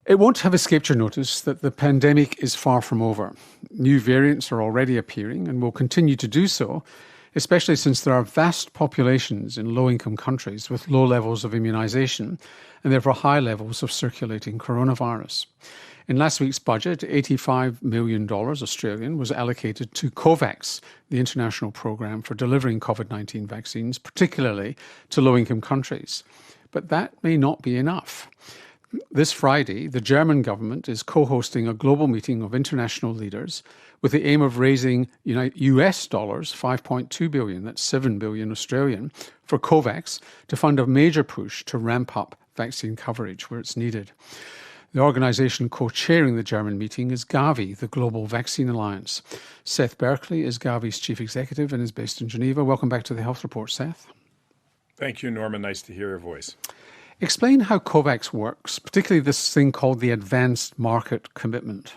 It won't have escaped your notice that the pandemic is far from over. New variants are already appearing and will continue to do so, especially since there are vast populations in low-income countries with low levels of immunisation and therefore high levels of circulating coronavirus. In last week's budget, $85 million Australian was allocated to COVAX, the international programme for delivering COVID-19 vaccines, particularly to low-income countries. But that may not be enough. This Friday, the German government is co-hosting a global meeting of international leaders with the aim of raising US dollars 5.2 billion, that's 7 billion Australian, for COVAX to fund a major push to ramp up vaccine coverage where it's needed. The organisation co-chairing the German meeting is Gavi, the Global Vaccine Alliance. Seth Berkley is Gavi's chief executive and is based in Geneva. Welcome back to the Health Report, Seth. Thank you, Norman. Nice to hear your voice. Explain how COVAX works, particularly this thing called the Advanced Market Commitment.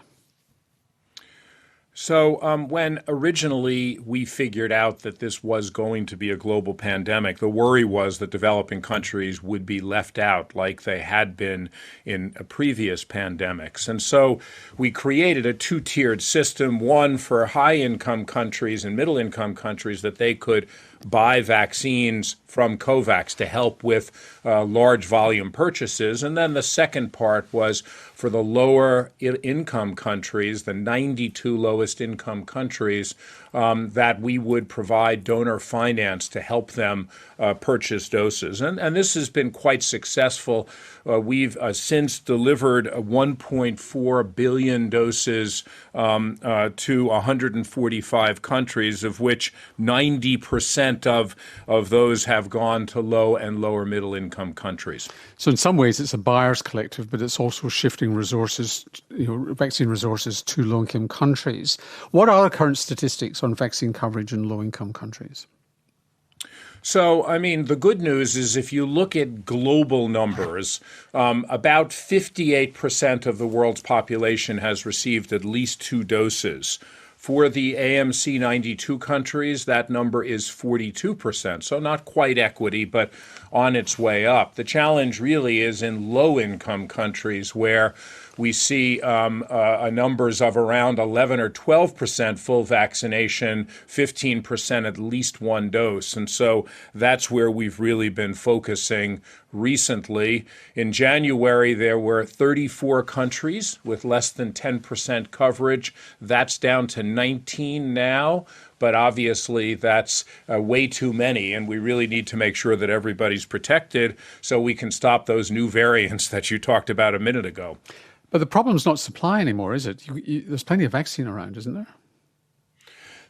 So when originally we figured out that this was going to be a global pandemic, the worry was that developing countries would be left out like they had been in previous pandemics. And so we created a two-tiered system, one for high-income countries and middle-income countries that they could buy vaccines from COVAX to help with large volume purchases. And then the second part was for the lower income countries, the 92 lowest income countries, that we would provide donor finance to help them purchase doses. And this has been quite successful. We've since delivered 1.4 billion doses to 145 countries, of which 90% of those have gone to low and lower middle income countries. So in some ways it's a buyer's collective, but it's also shifting resources, vaccine resources to low-income countries. What are the current statistics on vaccine coverage in low-income countries? So, the good news is if you look at global numbers, about 58% of the world's population has received at least 2 doses. For the AMC 92 countries, that number is 42%, so not quite equity, but on its way up. The challenge really is in low-income countries where we see numbers of around 11 or 12% full vaccination, 15% at least 1 dose. And so that's where we've really been focusing recently. In January, there were 34 countries with less than 10% coverage. That's down to 19 now. But obviously, that's way too many, and we really need to make sure that everybody's protected so we can stop those new variants that you talked about a minute ago. But the problem's not supply anymore, is it? There's plenty of vaccine around, isn't there?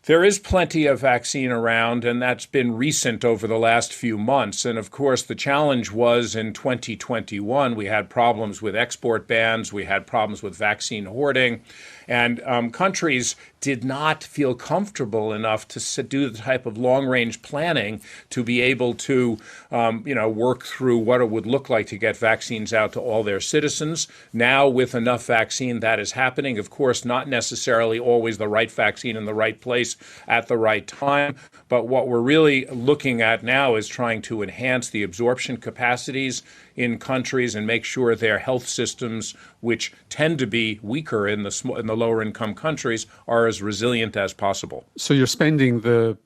There is plenty of vaccine around, and that's been recent over the last few months. And of course, the challenge was in 2021, we had problems with export bans, we had problems with vaccine hoarding, and countries did not feel comfortable enough to do the type of long-range planning to be able to, work through what it would look like to get vaccines out to all their citizens. Now, with enough vaccine, that is happening. Of course, not necessarily always the right vaccine in the right place at the right time. But what we're really looking at now is trying to enhance the absorption capacities in countries and make sure their health systems, which tend to be weaker in the lower income countries, are as resilient as possible. So you're spending the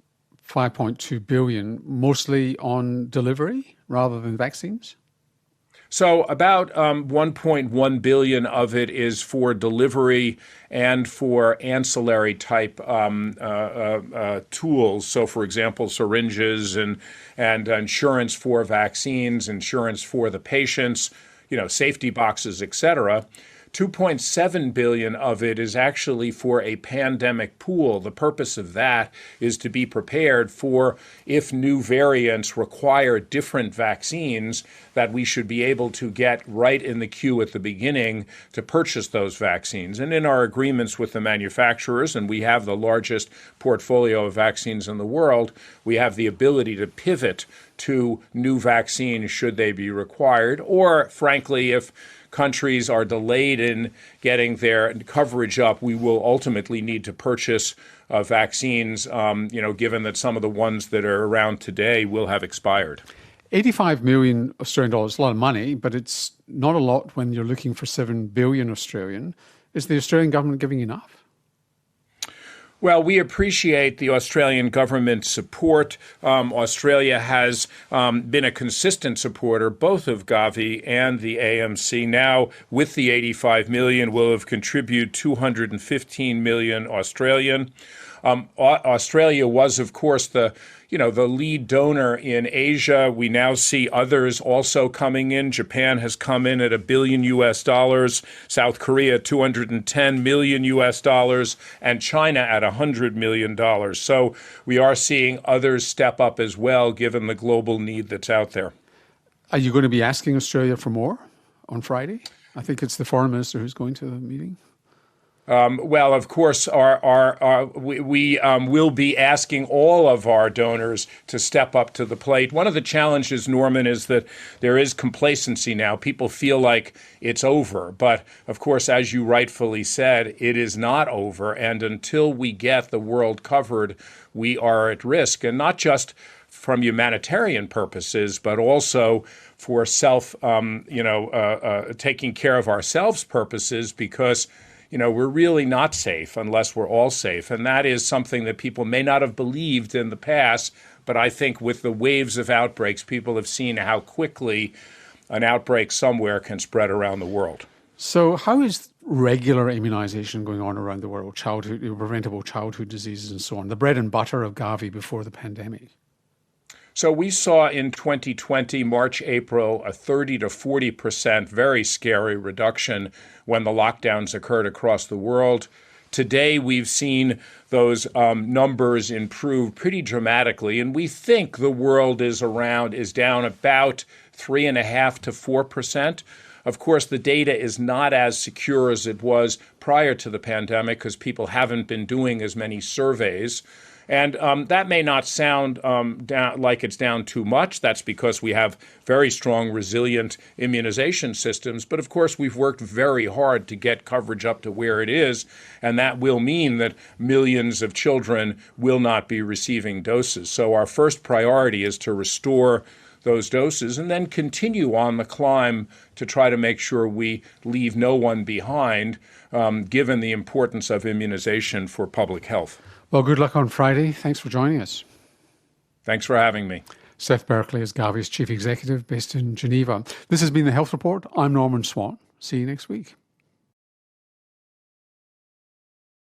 5.2 billion mostly on delivery rather than vaccines? So about 1.1 billion of it is for delivery and for ancillary type tools. So, for example, syringes and insurance for vaccines, insurance for the patients, safety boxes, etc. 2.7 billion of it is actually for a pandemic pool. The purpose of that is to be prepared for if new variants require different vaccines, that we should be able to get right in the queue at the beginning to purchase those vaccines. And in our agreements with the manufacturers, and we have the largest portfolio of vaccines in the world, we have the ability to pivot to new vaccines should they be required, or frankly, if countries are delayed in getting their coverage up, we will ultimately need to purchase vaccines, given that some of the ones that are around today will have expired. 85 million Australian dollars, a lot of money, but it's not a lot when you're looking for 7 billion Australian. Is the Australian government giving enough? Well, we appreciate the Australian government's support. Australia has been a consistent supporter both of Gavi and the AMC. Now, with the 85 million, will have contributed 215 million Australian. Australia was, of course, the lead donor in Asia. We now see others also coming in. Japan has come in at $1 billion US, South Korea $210 million US, and China at $100 million. So we are seeing others step up as well, given the global need that's out there. Are you going to be asking Australia for more on Friday? I think it's the foreign minister who's going to the meeting. Well, of course, we will be asking all of our donors to step up to the plate. One of the challenges, Norman, is that there is complacency now. People feel like it's over. But, of course, as you rightfully said, it is not over. And until we get the world covered, we are at risk. And not just from humanitarian purposes, but also for taking care of ourselves purposes, because we're really not safe unless we're all safe. And that is something that people may not have believed in the past. But I think with the waves of outbreaks, people have seen how quickly an outbreak somewhere can spread around the world. So how is regular immunisation going on around the world? Preventable childhood diseases and so on, the bread and butter of Gavi before the pandemic? So we saw in 2020, March, April, a 30 to 40% very scary reduction when the lockdowns occurred across the world. Today, we've seen those numbers improve pretty dramatically, and we think the world is down about 3.5% to 4%. Of course, the data is not as secure as it was prior to the pandemic because people haven't been doing as many surveys. And that may not sound down like it's down too much. That's because we have very strong, resilient immunization systems. But of course, we've worked very hard to get coverage up to where it is. And that will mean that millions of children will not be receiving doses. So our first priority is to restore those doses and then continue on the climb to try to make sure we leave no one behind, given the importance of immunization for public health. Well, good luck on Friday. Thanks for joining us. Thanks for having me. Seth Berkley is Gavi's Chief Executive based in Geneva. This has been The Health Report. I'm Norman Swan. See you next week.